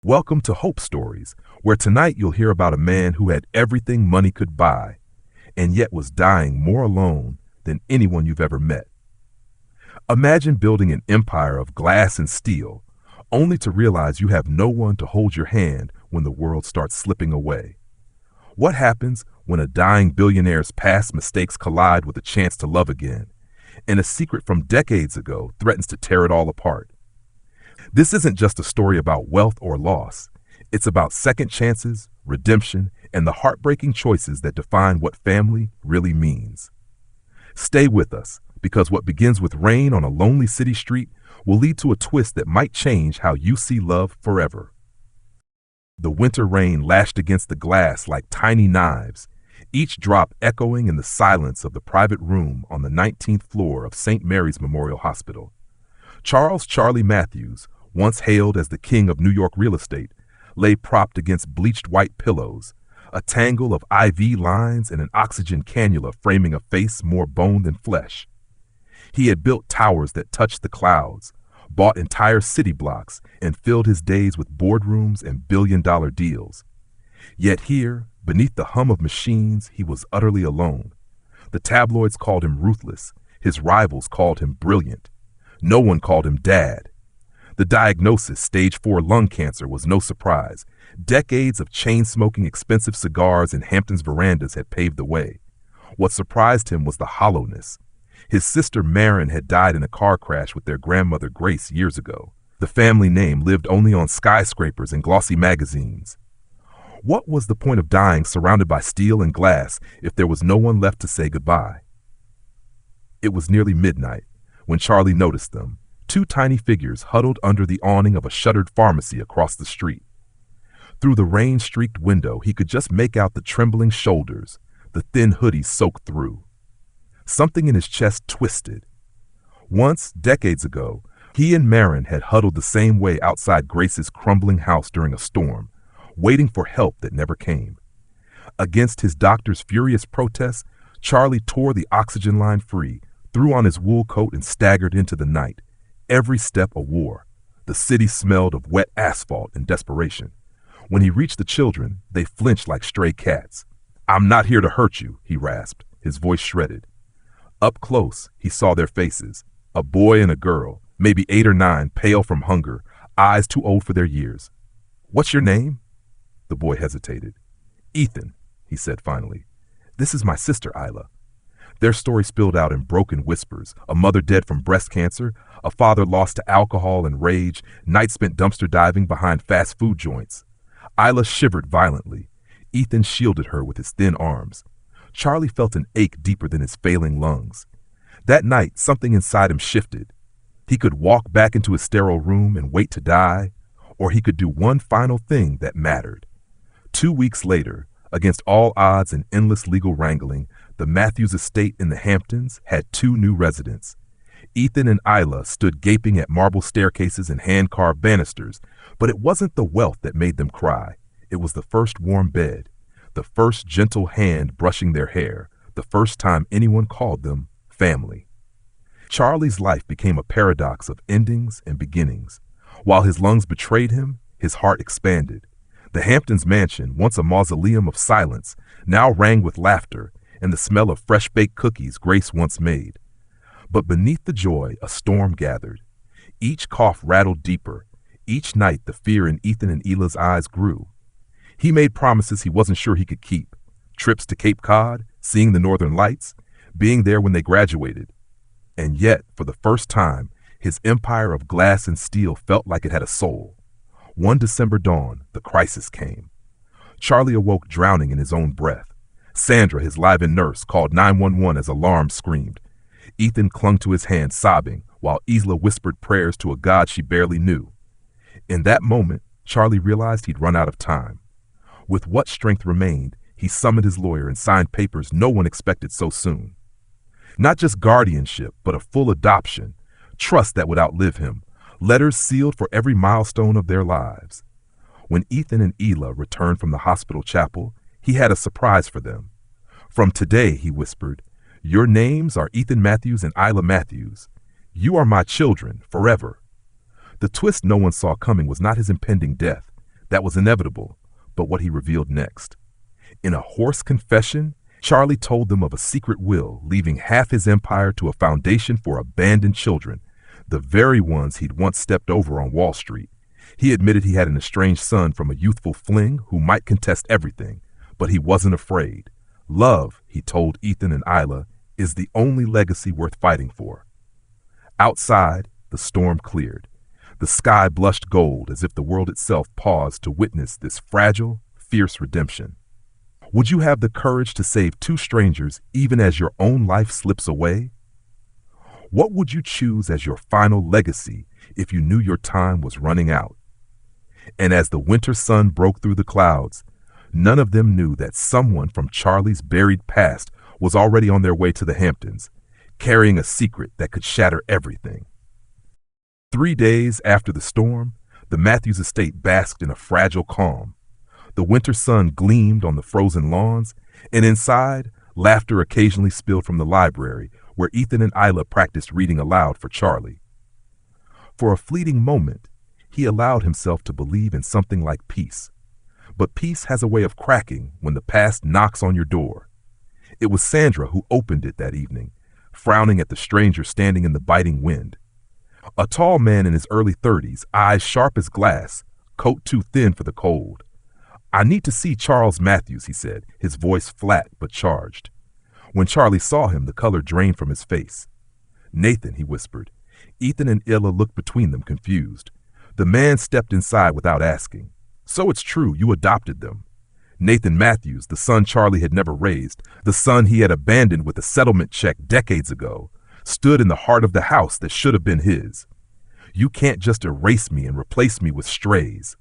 Welcome to Hope Stories, where tonight you'll hear about a man who had everything money could buy and yet was dying more alone than anyone you've ever met. Imagine building an empire of glass and steel, only to realize you have no one to hold your hand when the world starts slipping away. What happens when a dying billionaire's past mistakes collide with a chance to love again, and a secret from decades ago threatens to tear it all apart? This isn't just a story about wealth or loss. It's about second chances, redemption, and the heartbreaking choices that define what family really means. Stay with us, because what begins with rain on a lonely city street will lead to a twist that might change how you see love forever. The winter rain lashed against the glass like tiny knives, each drop echoing in the silence of the private room on the 19th floor of St. Mary's Memorial Hospital. Charles "Charlie" Matthews, once hailed as the king of New York real estate, lay propped against bleached white pillows, a tangle of IV lines and an oxygen cannula framing a face more bone than flesh. He had built towers that touched the clouds, bought entire city blocks, and filled his days with boardrooms and billion-dollar deals. Yet here, beneath the hum of machines, he was utterly alone. The tabloids called him ruthless. His rivals called him brilliant. No one called him dad. The diagnosis, stage 4 lung cancer, was no surprise. Decades of chain-smoking expensive cigars in Hampton's verandas had paved the way. What surprised him was the hollowness. His sister Marin had died in a car crash with their grandmother Grace years ago. The family name lived only on skyscrapers and glossy magazines. What was the point of dying surrounded by steel and glass if there was no one left to say goodbye? It was nearly midnight when Charlie noticed them, two tiny figures huddled under the awning of a shuttered pharmacy across the street. Through the rain-streaked window, he could just make out the trembling shoulders, the thin hoodie soaked through. Something in his chest twisted. Once, decades ago, he and Marin had huddled the same way outside Grace's crumbling house during a storm, waiting for help that never came. Against his doctor's furious protests, Charlie tore the oxygen line free, threw on his wool coat, and staggered into the night. Every step a war. The city smelled of wet asphalt and desperation. When he reached the children, they flinched like stray cats. "I'm not here to hurt you," he rasped, his voice shredded. Up close, he saw their faces, a boy and a girl, maybe 8 or 9, pale from hunger, eyes too old for their years. "What's your name?" The boy hesitated. "Ethan," he said finally. "This is my sister, Isla." Their story spilled out in broken whispers: a mother dead from breast cancer, a father lost to alcohol and rage, nights spent dumpster diving behind fast food joints. Isla shivered violently. Ethan shielded her with his thin arms. Charlie felt an ache deeper than his failing lungs. That night, something inside him shifted. He could walk back into his sterile room and wait to die, or he could do one final thing that mattered. 2 weeks later, against all odds and endless legal wrangling, the Matthews estate in the Hamptons had 2 new residents. Ethan and Isla stood gaping at marble staircases and hand-carved banisters, but it wasn't the wealth that made them cry. It was the first warm bed, the first gentle hand brushing their hair, the first time anyone called them family. Charlie's life became a paradox of endings and beginnings. While his lungs betrayed him, his heart expanded. The Hamptons mansion, once a mausoleum of silence, now rang with laughter and the smell of fresh-baked cookies Grace once made. But beneath the joy, a storm gathered. Each cough rattled deeper. Each night, the fear in Ethan and Ila's eyes grew. He made promises he wasn't sure he could keep. Trips to Cape Cod, seeing the Northern Lights, being there when they graduated. And yet, for the first time, his empire of glass and steel felt like it had a soul. One December dawn, the crisis came. Charlie awoke drowning in his own breath. Sandra, his live-in nurse, called 911 as alarms screamed. Ethan clung to his hand, sobbing, while Isla whispered prayers to a God she barely knew. In that moment, Charlie realized he'd run out of time. With what strength remained, he summoned his lawyer and signed papers no one expected so soon. Not just guardianship, but a full adoption, trust that would outlive him, letters sealed for every milestone of their lives. When Ethan and Isla returned from the hospital chapel, he had a surprise for them. "From today," he whispered, "your names are Ethan Matthews and Isla Matthews. You are my children forever." The twist no one saw coming was not his impending death. That was inevitable, but what he revealed next. In a hoarse confession, Charlie told them of a secret will, leaving half his empire to a foundation for abandoned children, the very ones he'd once stepped over on Wall Street. He admitted he had an estranged son from a youthful fling who might contest everything, but he wasn't afraid. Love, he told Ethan and Isla, is the only legacy worth fighting for. Outside, the storm cleared. The sky blushed gold as if the world itself paused to witness this fragile, fierce redemption. Would you have the courage to save two strangers even as your own life slips away? What would you choose as your final legacy if you knew your time was running out? And as the winter sun broke through the clouds, none of them knew that someone from Charlie's buried past was already on their way to the Hamptons, carrying a secret that could shatter everything. 3 days after the storm, the Matthews estate basked in a fragile calm. The winter sun gleamed on the frozen lawns, and inside, laughter occasionally spilled from the library where Ethan and Isla practiced reading aloud for Charlie. For a fleeting moment, he allowed himself to believe in something like peace. But peace has a way of cracking when the past knocks on your door. It was Sandra who opened it that evening, frowning at the stranger standing in the biting wind. A tall man in his early 30s, eyes sharp as glass, coat too thin for the cold. "I need to see Charles Matthews," he said, his voice flat but charged. When Charlie saw him, the color drained from his face. "Nathan," he whispered. Ethan and Illa looked between them, confused. The man stepped inside without asking. "So it's true, you adopted them." Nathan Matthews, the son Charlie had never raised, the son he had abandoned with a settlement check decades ago, stood in the heart of the house that should have been his. "You can't just erase me and replace me with strays."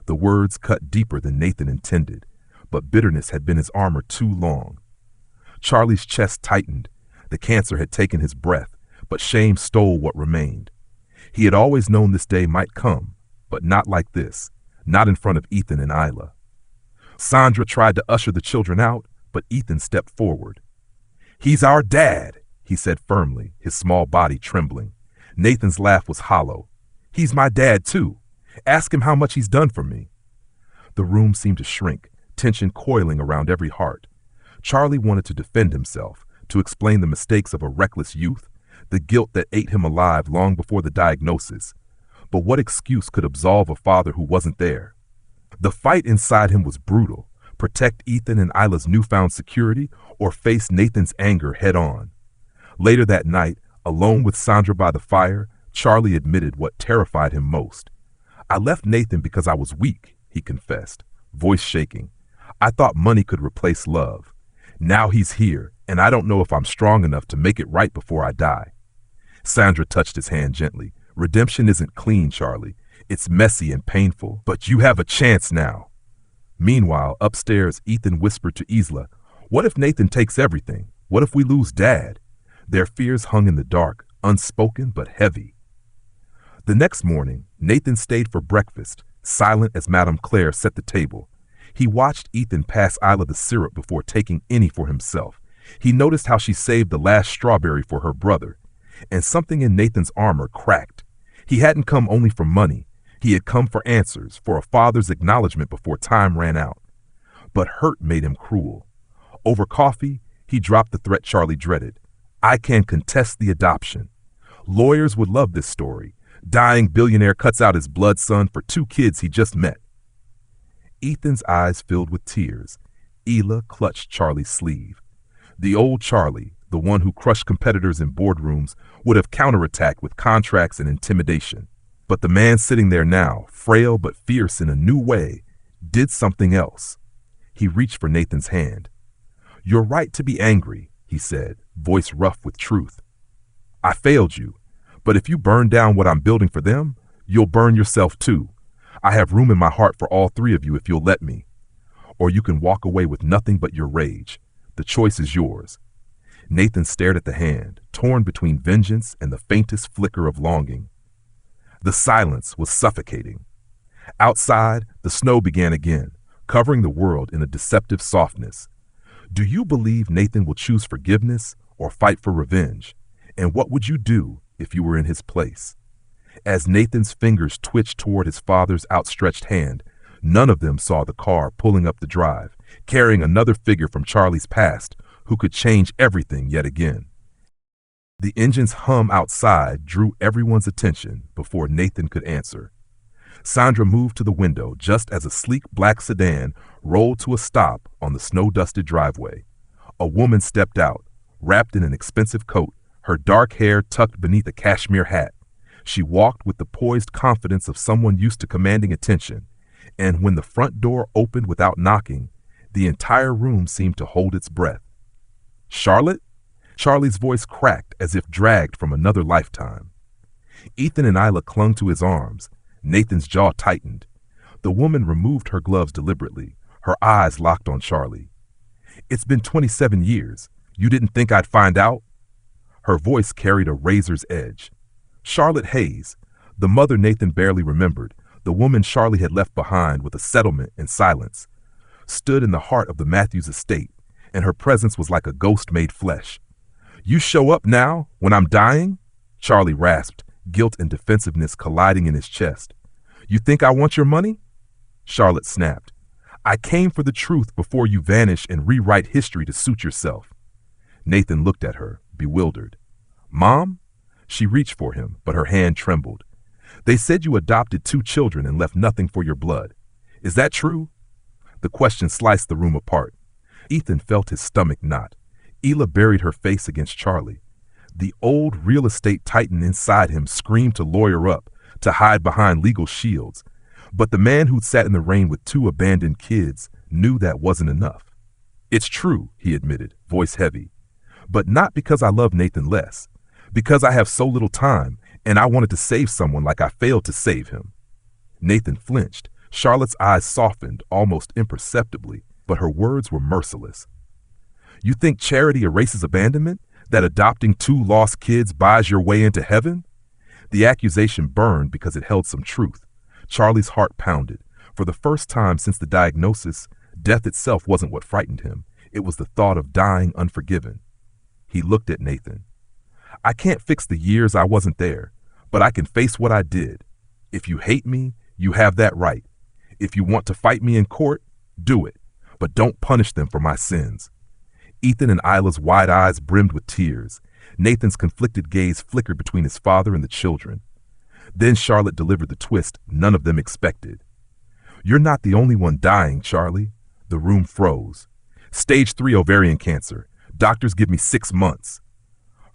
The words cut deeper than Nathan intended, but bitterness had been his armor too long. Charlie's chest tightened. The cancer had taken his breath, but shame stole what remained. He had always known this day might come, but not like this, not in front of Ethan and Isla. Sandra tried to usher the children out, but Ethan stepped forward. "He's our dad," he said firmly, his small body trembling. Nathan's laugh was hollow. "He's my dad, too. Ask him how much he's done for me." The room seemed to shrink, tension coiling around every heart. Charlie wanted to defend himself, to explain the mistakes of a reckless youth, the guilt that ate him alive long before the diagnosis. But what excuse could absolve a father who wasn't there? The fight inside him was brutal. Protect Ethan and Isla's newfound security, or face Nathan's anger head on. Later that night, alone with Sandra by the fire, Charlie admitted what terrified him most. "I left Nathan because I was weak," he confessed, voice shaking. "I thought money could replace love. Now he's here, and I don't know if I'm strong enough to make it right before I die." Sandra touched his hand gently. "Redemption isn't clean, Charlie. It's messy and painful, but you have a chance now." Meanwhile, upstairs, Ethan whispered to Isla, "What if Nathan takes everything? What if we lose Dad?" Their fears hung in the dark, unspoken but heavy. The next morning, Nathan stayed for breakfast, silent as Madame Claire set the table. He watched Ethan pass Isla the syrup before taking any for himself. He noticed how she saved the last strawberry for her brother, and something in Nathan's armor cracked. He hadn't come only for money. He had come for answers, for a father's acknowledgement before time ran out. But hurt made him cruel. Over coffee, he dropped the threat Charlie dreaded. "I can contest the adoption. Lawyers would love this story. Dying billionaire cuts out his blood son for 2 kids he just met." Ethan's eyes filled with tears. Ela clutched Charlie's sleeve. The old Charlie, the one who crushed competitors in boardrooms, would have counterattacked with contracts and intimidation. But the man sitting there now, frail but fierce in a new way, did something else. He reached for Nathan's hand. "You're right to be angry," he said, voice rough with truth. "I failed you, but if you burn down what I'm building for them, you'll burn yourself too. I have room in my heart for all 3 of you if you'll let me. Or you can walk away with nothing but your rage. The choice is yours." Nathan stared at the hand, torn between vengeance and the faintest flicker of longing. The silence was suffocating. Outside, the snow began again, covering the world in a deceptive softness. Do you believe Nathan will choose forgiveness or fight for revenge? And what would you do if you were in his place? As Nathan's fingers twitched toward his father's outstretched hand, None of them saw the car pulling up the drive, carrying another figure from Charlie's past who could change everything yet again. The engine's hum outside drew everyone's attention before Nathan could answer. Sandra moved to the window just as a sleek black sedan rolled to a stop on the snow-dusted driveway. A woman stepped out, wrapped in an expensive coat, her dark hair tucked beneath a cashmere hat. She walked with the poised confidence of someone used to commanding attention, and when the front door opened without knocking, the entire room seemed to hold its breath. "Charlotte?" Charlie's voice cracked as if dragged from another lifetime. Ethan and Isla clung to his arms. Nathan's jaw tightened. The woman removed her gloves deliberately, her eyes locked on Charlie. "It's been 27 years. You didn't think I'd find out?" Her voice carried a razor's edge. Charlotte Hayes, the mother Nathan barely remembered, the woman Charlie had left behind with a settlement and silence, stood in the heart of the Matthews estate, and her presence was like a ghost made flesh. "You show up now, when I'm dying?" Charlie rasped, guilt and defensiveness colliding in his chest. "You think I want your money?" Charlotte snapped. "I came for the truth before you vanish and rewrite history to suit yourself." Nathan looked at her, bewildered. "Mom?" She reached for him, but her hand trembled. "They said you adopted 2 children and left nothing for your blood. Is that true?" The question sliced the room apart. Ethan felt his stomach knot. Ela buried her face against Charlie. The old real estate titan inside him screamed to lawyer up, to hide behind legal shields. But the man who'd sat in the rain with 2 abandoned kids knew that wasn't enough. "It's true," he admitted, voice heavy. "But not because I love Nathan less. Because I have so little time, and I wanted to save someone like I failed to save him." Nathan flinched. Charlotte's eyes softened, almost imperceptibly, but her words were merciless. "You think charity erases abandonment? That adopting 2 lost kids buys your way into heaven?" The accusation burned because it held some truth. Charlie's heart pounded. For the first time since the diagnosis, death itself wasn't what frightened him. It was the thought of dying unforgiven. He looked at Nathan. "I can't fix the years I wasn't there, but I can face what I did. If you hate me, you have that right. If you want to fight me in court, do it, but don't punish them for my sins." Ethan and Isla's wide eyes brimmed with tears. Nathan's conflicted gaze flickered between his father and the children. Then Charlotte delivered the twist none of them expected. "You're not the only one dying, Charlie." The room froze. "Stage 3 ovarian cancer. Doctors give me 6 months.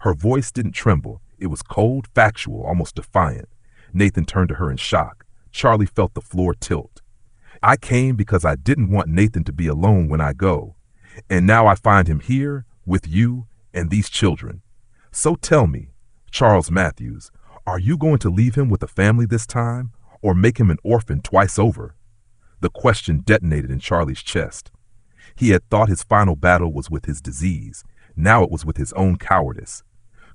Her voice didn't tremble. It was cold, factual, almost defiant. Nathan turned to her in shock. Charlie felt the floor tilt. "I came because I didn't want Nathan to be alone when I go. And now I find him here, with you, and these children. So tell me, Charles Matthews, are you going to leave him with a family this time, or make him an orphan twice over?" The question detonated in Charlie's chest. He had thought his final battle was with his disease. Now it was with his own cowardice.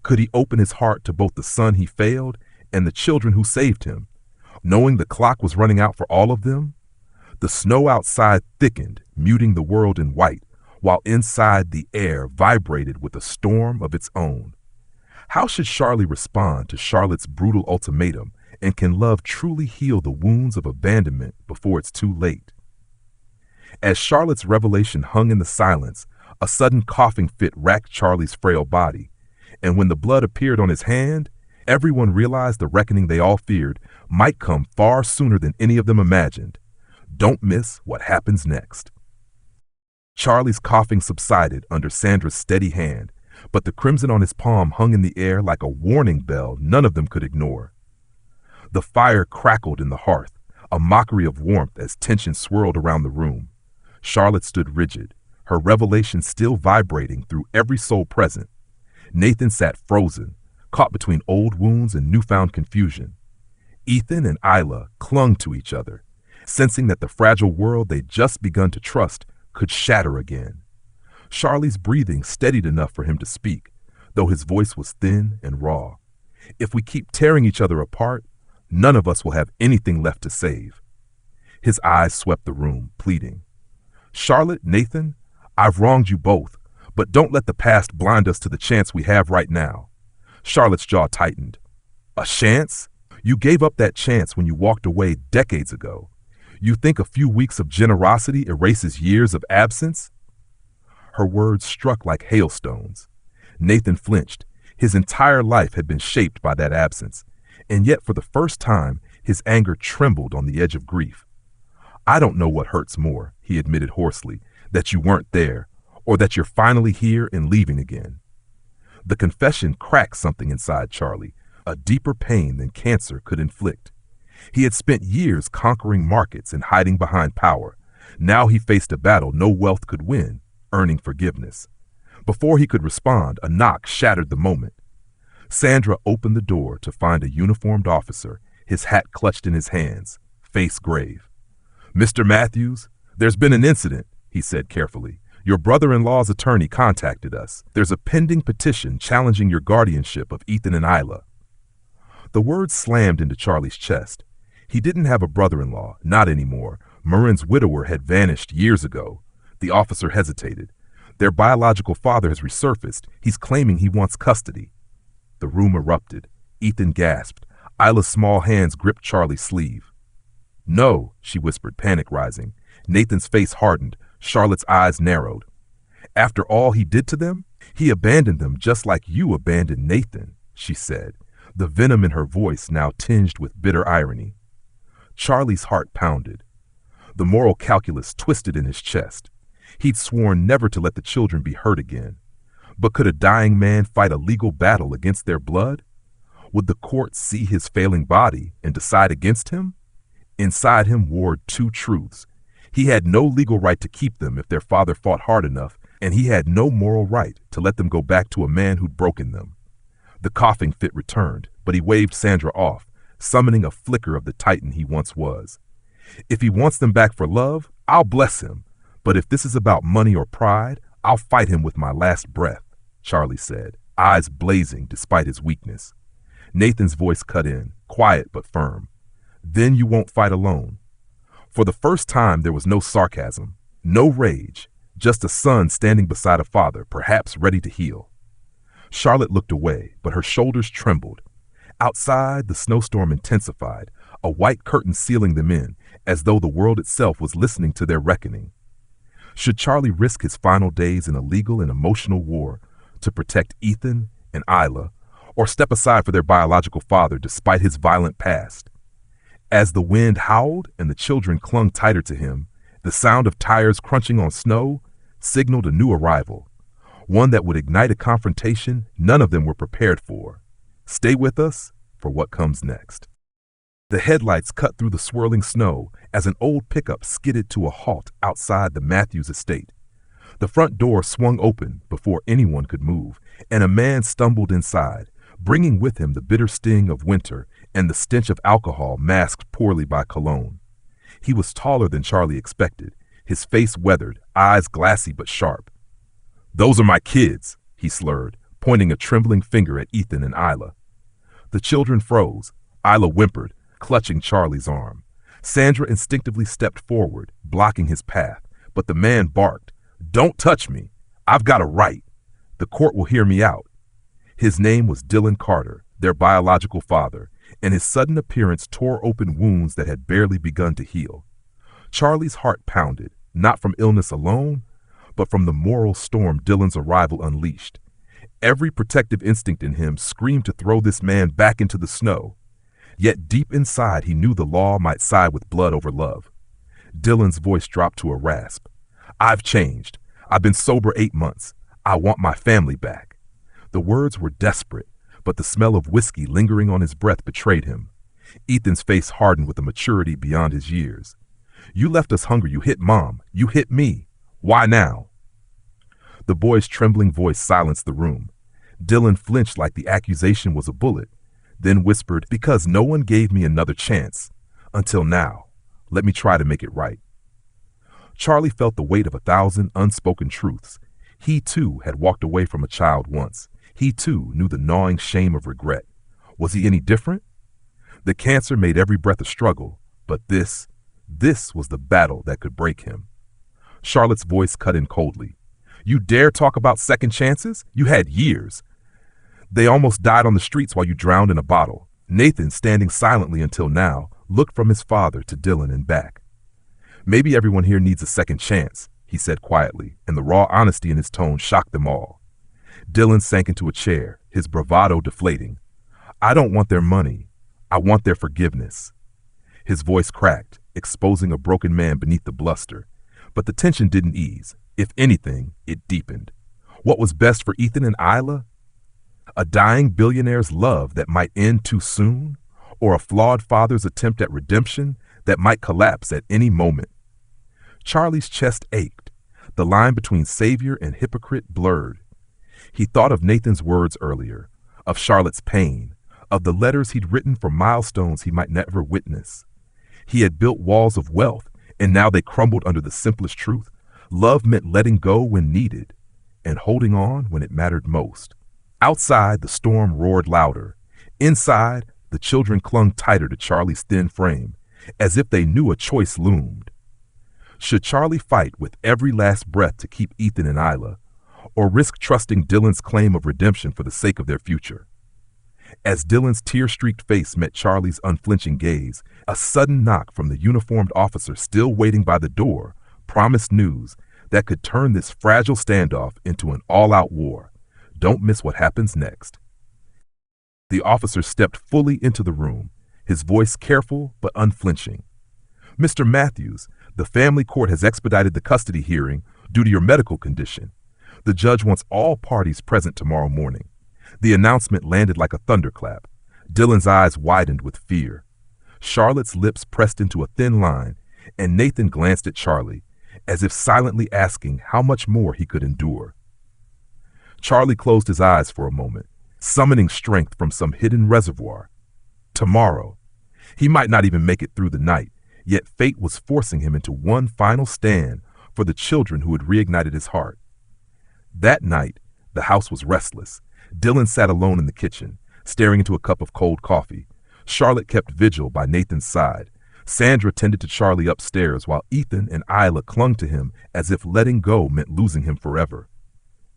Could he open his heart to both the son he failed and the children who saved him, knowing the clock was running out for all of them? The snow outside thickened, muting the world in white, while inside the air vibrated with a storm of its own. How should Charlie respond to Charlotte's brutal ultimatum, and can love truly heal the wounds of abandonment before it's too late? As Charlotte's revelation hung in the silence, a sudden coughing fit racked Charlie's frail body, and when the blood appeared on his hand, everyone realized the reckoning they all feared might come far sooner than any of them imagined. Don't miss what happens next. Charlie's coughing subsided under Sandra's steady hand, but the crimson on his palm hung in the air like a warning bell none of them could ignore. The fire crackled in the hearth, a mockery of warmth as tension swirled around the room. Charlotte stood rigid, her revelation still vibrating through every soul present. Nathan sat frozen, caught between old wounds and newfound confusion. Ethan and Isla clung to each other, sensing that the fragile world they'd just begun to trust could shatter again. Charlie's breathing steadied enough for him to speak, though his voice was thin and raw. "If we keep tearing each other apart, none of us will have anything left to save." His eyes swept the room, pleading. "Charlotte, Nathan, I've wronged you both, but don't let the past blind us to the chance we have right now." Charlotte's jaw tightened. "A chance? You gave up that chance when you walked away decades ago. You think a few weeks of generosity erases years of absence? Her words struck like hailstones. Nathan flinched. His entire life had been shaped by that absence, and yet for the first time, his anger trembled on the edge of grief. I don't know what hurts more, he admitted hoarsely, that you weren't there, or that you're finally here and leaving again. The confession cracked something inside Charlie, a deeper pain than cancer could inflict. He had spent years conquering markets and hiding behind power. Now he faced a battle no wealth could win, earning forgiveness. Before he could respond, a knock shattered the moment. Sandra opened the door to find a uniformed officer, his hat clutched in his hands, face grave. "Mr. Matthews, there's been an incident," he said carefully. "Your brother-in-law's attorney contacted us. There's a pending petition challenging your guardianship of Ethan and Isla." The words slammed into Charlie's chest. He didn't have a brother-in-law, not anymore. Marin's widower had vanished years ago. The officer hesitated. Their biological father has resurfaced. He's claiming he wants custody. The room erupted. Ethan gasped. Isla's small hands gripped Charlie's sleeve. "No," she whispered, panic rising. Nathan's face hardened. Charlotte's eyes narrowed. "After all he did to them, he abandoned them just like you abandoned Nathan," she said, the venom in her voice now tinged with bitter irony. Charlie's heart pounded. The moral calculus twisted in his chest. He'd sworn never to let the children be hurt again. But could a dying man fight a legal battle against their blood? Would the court see his failing body and decide against him? Inside him warred two truths. He had no legal right to keep them if their father fought hard enough, and he had no moral right to let them go back to a man who'd broken them. The coughing fit returned, but he waved Sandra off, summoning a flicker of the titan he once was. "If he wants them back for love, I'll bless him. But if this is about money or pride, I'll fight him with my last breath," Charlie said, eyes blazing despite his weakness. Nathan's voice cut in, quiet but firm. "Then you won't fight alone." For the first time, there was no sarcasm, no rage, just a son standing beside a father, perhaps ready to heal. Charlotte looked away, but her shoulders trembled. Outside, the snowstorm intensified, a white curtain sealing them in, as though the world itself was listening to their reckoning. Should Charlie risk his final days in a legal and emotional war to protect Ethan and Isla, or step aside for their biological father despite his violent past? As the wind howled and the children clung tighter to him, the sound of tires crunching on snow signaled a new arrival, one that would ignite a confrontation none of them were prepared for. Stay with us for what comes next. The headlights cut through the swirling snow as an old pickup skidded to a halt outside the Matthews estate. The front door swung open before anyone could move, and a man stumbled inside, bringing with him the bitter sting of winter and the stench of alcohol masked poorly by cologne. He was taller than Charlie expected, his face weathered, eyes glassy but sharp. "Those are my kids," he slurred, pointing a trembling finger at Ethan and Isla. The children froze. Isla whimpered, clutching Charlie's arm. Sandra instinctively stepped forward, blocking his path, but the man barked, "Don't touch me. I've got a right. The court will hear me out." His name was Dylan Carter, their biological father, and his sudden appearance tore open wounds that had barely begun to heal. Charlie's heart pounded, not from illness alone, but from the moral storm Dylan's arrival unleashed. Every protective instinct in him screamed to throw this man back into the snow. Yet deep inside he knew the law might side with blood over love. Dylan's voice dropped to a rasp. "I've changed. I've been sober 8 months. I want my family back." The words were desperate, but the smell of whiskey lingering on his breath betrayed him. Ethan's face hardened with a maturity beyond his years. "You left us hungry. You hit Mom. You hit me. Why now?" The boy's trembling voice silenced the room. Dylan flinched like the accusation was a bullet, then whispered, "Because no one gave me another chance. Until now. Let me try to make it right." Charlie felt the weight of 1,000 unspoken truths. He, too, had walked away from a child once. He, too, knew the gnawing shame of regret. Was he any different? The cancer made every breath a struggle, but this was the battle that could break him. Charlotte's voice cut in coldly. "You dare talk about second chances? You had years. They almost died on the streets while you drowned in a bottle." Nathan, standing silently until now, looked from his father to Dylan and back. Maybe everyone here needs a second chance, he said quietly, and the raw honesty in his tone shocked them all. Dylan sank into a chair, his bravado deflating. I don't want their money. I want their forgiveness. His voice cracked, exposing a broken man beneath the bluster. But the tension didn't ease. If anything, it deepened. What was best for Ethan and Isla? A dying billionaire's love that might end too soon? Or a flawed father's attempt at redemption that might collapse at any moment? Charlie's chest ached. The line between savior and hypocrite blurred. He thought of Nathan's words earlier, of Charlotte's pain, of the letters he'd written for milestones he might never witness. He had built walls of wealth, and now they crumbled under the simplest truth. Love meant letting go when needed, and holding on when it mattered most. Outside, the storm roared louder. Inside, the children clung tighter to Charlie's thin frame, as if they knew a choice loomed. Should Charlie fight with every last breath to keep Ethan and Isla, or risk trusting Dylan's claim of redemption for the sake of their future? As Dylan's tear-streaked face met Charlie's unflinching gaze, a sudden knock from the uniformed officer still waiting by the door promised news that could turn this fragile standoff into an all-out war. Don't miss what happens next. The officer stepped fully into the room, his voice careful but unflinching. Mr. Matthews, the family court has expedited the custody hearing due to your medical condition. The judge wants all parties present tomorrow morning. The announcement landed like a thunderclap. Dylan's eyes widened with fear. Charlotte's lips pressed into a thin line, and Nathan glanced at Charlie, as if silently asking how much more he could endure. Charlie closed his eyes for a moment, summoning strength from some hidden reservoir. Tomorrow. He might not even make it through the night, yet fate was forcing him into one final stand for the children who had reignited his heart. That night, the house was restless. Dylan sat alone in the kitchen, staring into a cup of cold coffee. Charlotte kept vigil by Nathan's side. Sandra tended to Charlie upstairs while Ethan and Isla clung to him as if letting go meant losing him forever.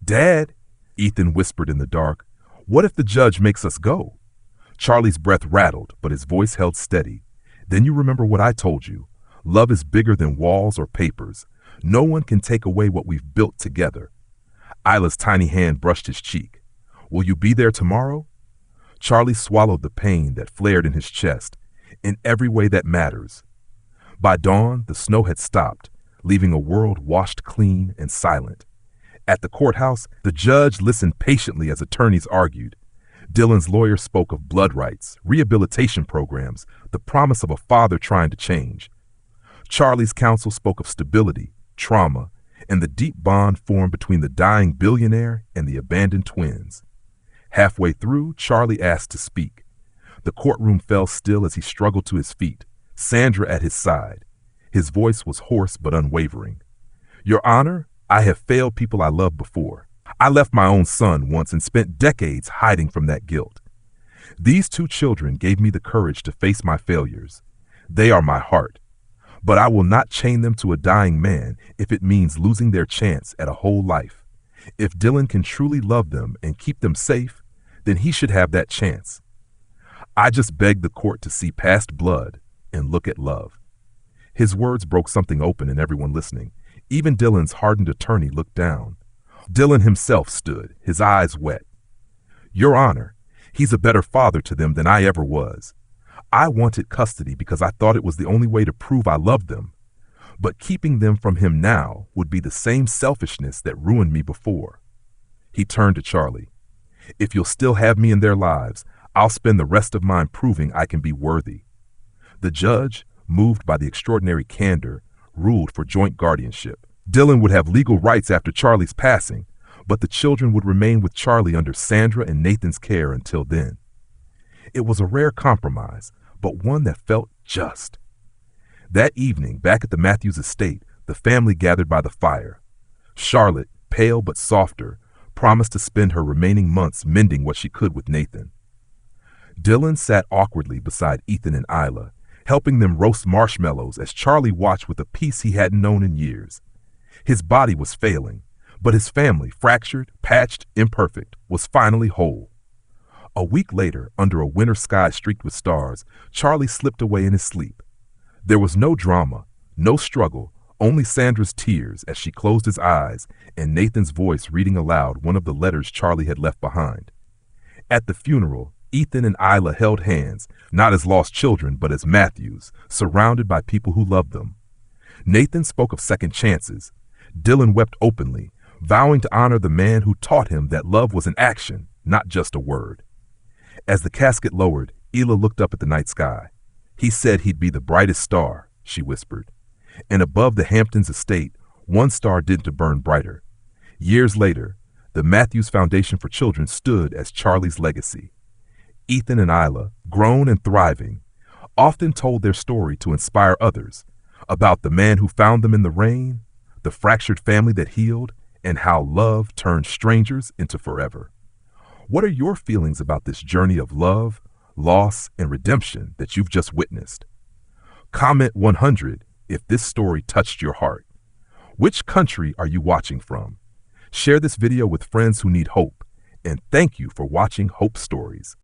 Dad, Ethan whispered in the dark, what if the judge makes us go? Charlie's breath rattled, but his voice held steady. Then you remember what I told you. Love is bigger than walls or papers. No one can take away what we've built together. Isla's tiny hand brushed his cheek. Will you be there tomorrow? Charlie swallowed the pain that flared in his chest, in every way that matters. By dawn, the snow had stopped, leaving a world washed clean and silent. At the courthouse, the judge listened patiently as attorneys argued. Dylan's lawyer spoke of blood rights, rehabilitation programs, the promise of a father trying to change. Charlie's counsel spoke of stability, trauma, and the deep bond formed between the dying billionaire and the abandoned twins. Halfway through, Charlie asked to speak. The courtroom fell still as he struggled to his feet, Sandra at his side. His voice was hoarse but unwavering. Your Honor, I have failed people I loved before. I left my own son once and spent decades hiding from that guilt. These two children gave me the courage to face my failures. They are my heart. But I will not chain them to a dying man if it means losing their chance at a whole life. If Dylan can truly love them and keep them safe, then he should have that chance. I just beg the court to see past blood and look at love. His words broke something open in everyone listening. Even Dylan's hardened attorney looked down. Dylan himself stood, his eyes wet. Your Honor, he's a better father to them than I ever was. I wanted custody because I thought it was the only way to prove I loved them. But keeping them from him now would be the same selfishness that ruined me before. He turned to Charlie. If you'll still have me in their lives, I'll spend the rest of mine proving I can be worthy. The judge, moved by the extraordinary candor, ruled for joint guardianship. Dylan would have legal rights after Charlie's passing, but the children would remain with Charlie under Sandra and Nathan's care until then. It was a rare compromise, but one that felt just. That evening, back at the Matthews estate, the family gathered by the fire. Charlotte, pale but softer, promised to spend her remaining months mending what she could with Nathan. Dylan sat awkwardly beside Ethan and Isla, helping them roast marshmallows as Charlie watched with a peace he hadn't known in years. His body was failing, but his family, fractured, patched, imperfect, was finally whole. A week later, under a winter sky streaked with stars, Charlie slipped away in his sleep. There was no drama, No struggle, only Sandra's tears as she closed his eyes and Nathan's voice reading aloud one of the letters Charlie had left behind. At the funeral, Ethan and Isla held hands, not as lost children, but as Matthews, surrounded by people who loved them. Nathan spoke of second chances. Dylan wept openly, vowing to honor the man who taught him that love was an action, not just a word. As the casket lowered, Hila looked up at the night sky. He said he'd be the brightest star, she whispered. And above the Hamptons estate, one star didn't burn brighter. Years later, the Matthews Foundation for Children stood as Charlie's legacy. Ethan and Isla, grown and thriving, often told their story to inspire others about the man who found them in the rain, the fractured family that healed, and how love turned strangers into forever. What are your feelings about this journey of love, loss, and redemption that you've just witnessed? Comment 100 if this story touched your heart. Which country are you watching from? Share this video with friends who need hope, and thank you for watching Hope Stories.